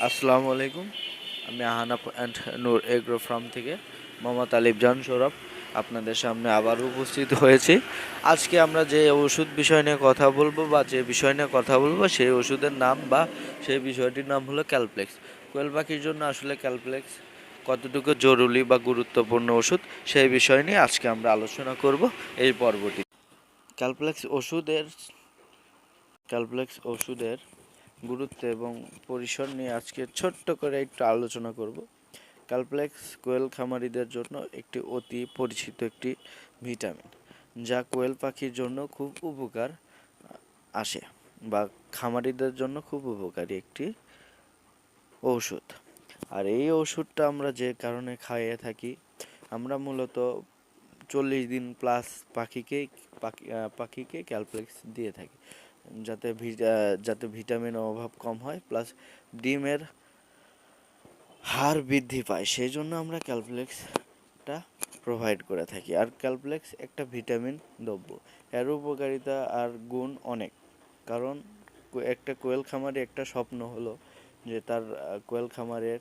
আসসালামু আলাইকুম। আমি আহানাপ অ্যান্ড নূর এগ্রো ফার্ম থেকে মোহাম্মদ আলিফজান সৌরভ আপনাদের সামনে আবার উপস্থিত হয়েছি। আজকে আমরা যে ওষুধ বিষয় নিয়ে কথা বলবো বা যে বিষয় নিয়ে কথা বলবো সেই ওষুধের নাম বা সেই বিষয়টির নাম হলো ক্যালপ্লেক্স। কোয়েল পাখির জন্য আসলে ক্যালপ্লেক্স কতটুকু জরুরি বা গুরুত্বপূর্ণ ওষুধ সেই বিষয় নিয়ে আজকে আমরা আলোচনা করব এই পর্বটি। ক্যালপ্লেক্স ওষুধের গুরুত্ব এবং পরিসর নিয়ে আজকে ছোট্ট করে একটু আলোচনা করব। ক্যালপ্লেক্স কোয়েল খামারিদের জন্য একটি অতি পরিচিত একটি ভিটামিন, যা কোয়েল পাখির জন্য খুব উপকার আসে বা খামারিদের জন্য খুব উপকারী একটি ঔষধ। আর এই ওষুধটা আমরা যে কারণে খাইয়ে থাকি, আমরা মূলত 40 দিন প্লাস পাখিকে ক্যালপ্লেক্স দিয়ে থাকি, যাতে ভিটামিনের অভাব কম হয়, প্লাস ডিমের হার বৃদ্ধি পায়। সেই জন্য আমরা ক্যালপ্লেক্সটা প্রোভাইড করে থাকি। আর ক্যালপ্লেক্স একটা ভিটামিন দ্রব্য, এর উপকারিতা আর গুণ অনেক। কারণ একটা কোয়েল খামারে একটা স্বপ্ন হলো যে তার কোয়েল খামারের